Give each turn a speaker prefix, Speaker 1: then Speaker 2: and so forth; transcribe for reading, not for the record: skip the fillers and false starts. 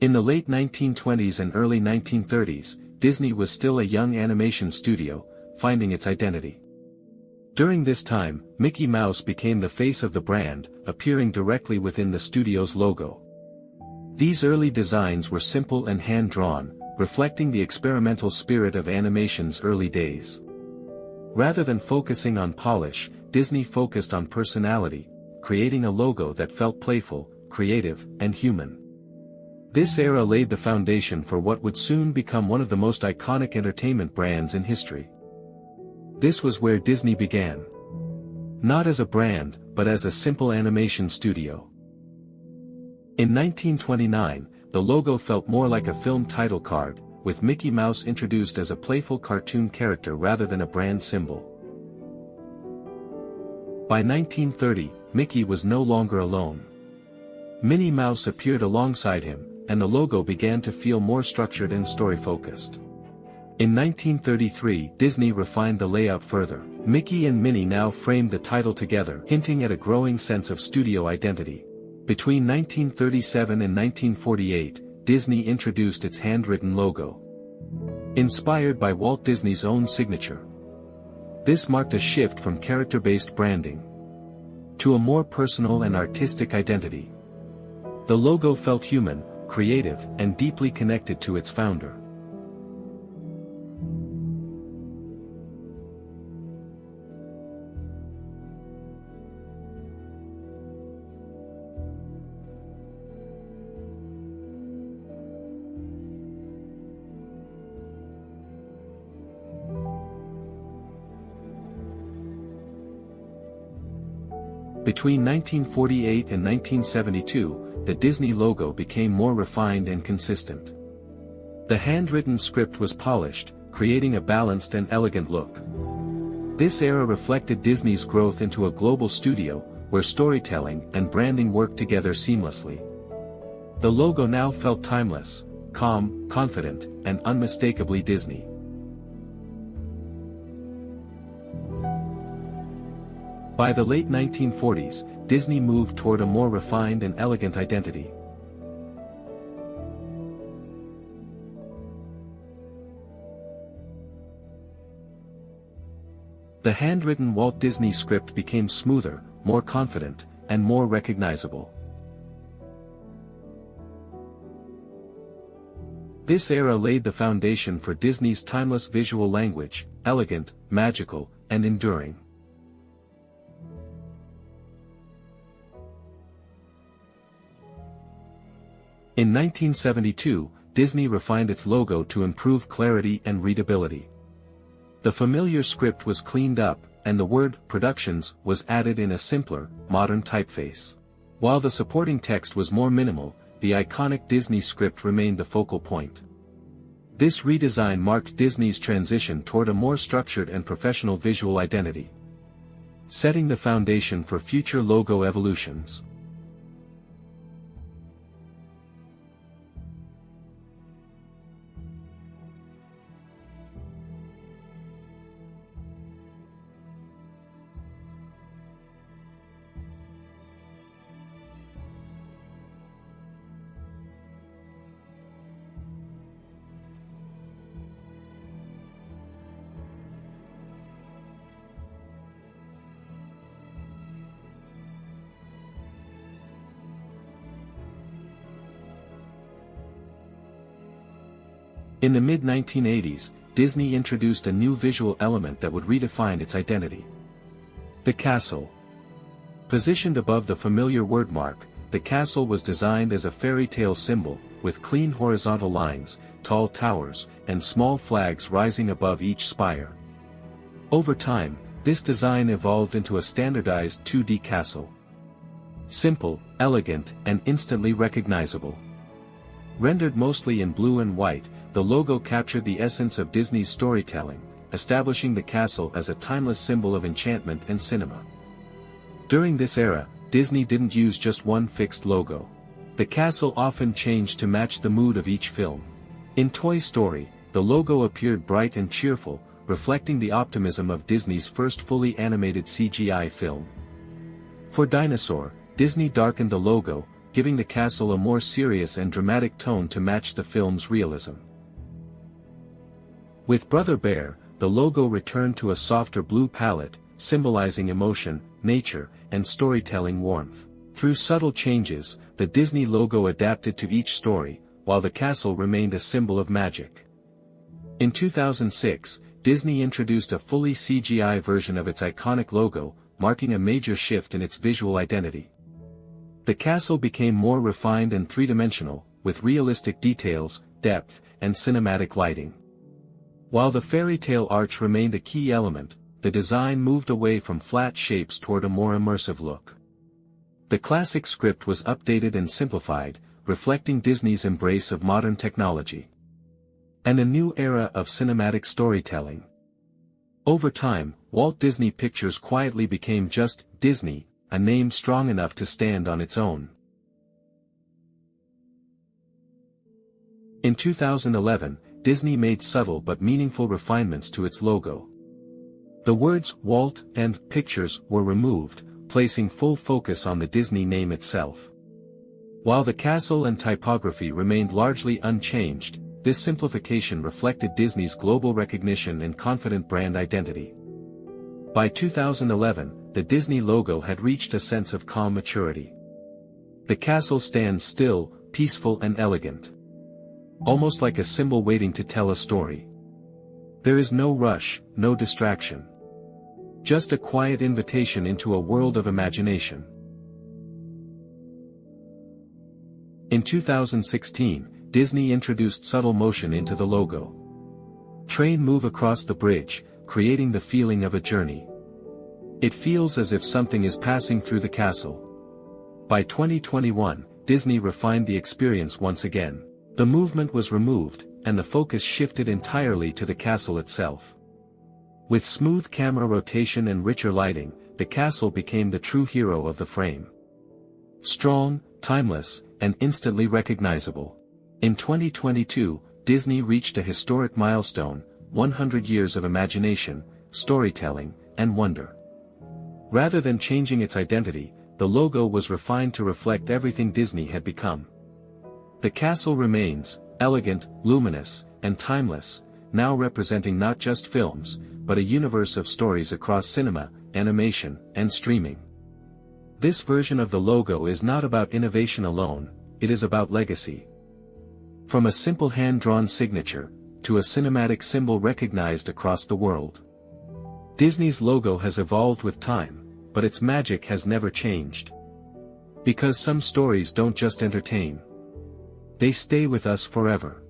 Speaker 1: In the late 1920s and early 1930s, Disney was still a young animation studio, finding its identity. During this time, Mickey Mouse became the face of the brand, appearing directly within the studio's logo. These early designs were simple and hand-drawn, reflecting the experimental spirit of animation's early days. Rather than focusing on polish, Disney focused on personality, creating a logo that felt playful, creative, and human. This era laid the foundation for what would soon become one of the most iconic entertainment brands in history. This was where Disney began. Not as a brand, but as a simple animation studio. In 1929, the logo felt more like a film title card, with Mickey Mouse introduced as a playful cartoon character rather than a brand symbol. By 1930, Mickey was no longer alone. Minnie Mouse appeared alongside him, and the logo began to feel more structured and story-focused. In 1933, Disney refined the layout further. Mickey and Minnie now framed the title together, hinting at a growing sense of studio identity. Between 1937 and 1948, Disney introduced its handwritten logo. Inspired by Walt Disney's own signature. This marked a shift from character-based branding to a more personal and artistic identity. The logo felt human, creative, and deeply connected to its founder. Between 1948 and 1972, the Disney logo became more refined and consistent. The handwritten script was polished, creating a balanced and elegant look. This era reflected Disney's growth into a global studio, where storytelling and branding worked together seamlessly. The logo now felt timeless, calm, confident, and unmistakably Disney. By the late 1940s, Disney moved toward a more refined and elegant identity. The handwritten Walt Disney script became smoother, more confident, and more recognizable. This era laid the foundation for Disney's timeless visual language, elegant, magical, and enduring. In 1972, Disney refined its logo to improve clarity and readability. The familiar script was cleaned up, and the word "Productions" was added in a simpler, modern typeface. While the supporting text was more minimal, the iconic Disney script remained the focal point. This redesign marked Disney's transition toward a more structured and professional visual identity, setting the foundation for future logo evolutions. In the mid-1980s, Disney introduced a new visual element that would redefine its identity. The castle. Positioned above the familiar wordmark, the castle was designed as a fairy tale symbol, with clean horizontal lines, tall towers, and small flags rising above each spire. Over time, this design evolved into a standardized 2D castle. Simple, elegant, and instantly recognizable. Rendered mostly in blue and white, the logo captured the essence of Disney's storytelling, establishing the castle as a timeless symbol of enchantment and cinema. During this era, Disney didn't use just one fixed logo. The castle often changed to match the mood of each film. In Toy Story, the logo appeared bright and cheerful, reflecting the optimism of Disney's first fully animated CGI film. For Dinosaur, Disney darkened the logo, giving the castle a more serious and dramatic tone to match the film's realism. With Brother Bear, the logo returned to a softer blue palette, symbolizing emotion, nature, and storytelling warmth. Through subtle changes, the Disney logo adapted to each story, while the castle remained a symbol of magic. In 2006, Disney introduced a fully CGI version of its iconic logo, marking a major shift in its visual identity. The castle became more refined and three-dimensional, with realistic details, depth, and cinematic lighting. While the fairy tale arch remained a key element, the design moved away from flat shapes toward a more immersive look. The classic script was updated and simplified, reflecting Disney's embrace of modern technology and a new era of cinematic storytelling. Over time, Walt Disney Pictures quietly became just Disney, a name strong enough to stand on its own. In 2011, Disney made subtle but meaningful refinements to its logo. The words Walt and Pictures were removed, placing full focus on the Disney name itself. While the castle and typography remained largely unchanged, this simplification reflected Disney's global recognition and confident brand identity. By 2011, the Disney logo had reached a sense of calm maturity. The castle stands still, peaceful and elegant, almost like a symbol waiting to tell a story. There is no rush, no distraction. Just a quiet invitation into a world of imagination. In 2016, Disney introduced subtle motion into the logo. Train move across the bridge, creating the feeling of a journey. It feels as if something is passing through the castle. By 2021, Disney refined the experience once again. The movement was removed, and the focus shifted entirely to the castle itself. With smooth camera rotation and richer lighting, the castle became the true hero of the frame. Strong, timeless, and instantly recognizable. In 2022, Disney reached a historic milestone, 100 years of imagination, storytelling, and wonder. Rather than changing its identity, the logo was refined to reflect everything Disney had become. The castle remains, elegant, luminous, and timeless, now representing not just films, but a universe of stories across cinema, animation, and streaming. This version of the logo is not about innovation alone, it is about legacy. From a simple hand-drawn signature, to a cinematic symbol recognized across the world. Disney's logo has evolved with time, but its magic has never changed. Because some stories don't just entertain. They stay with us forever.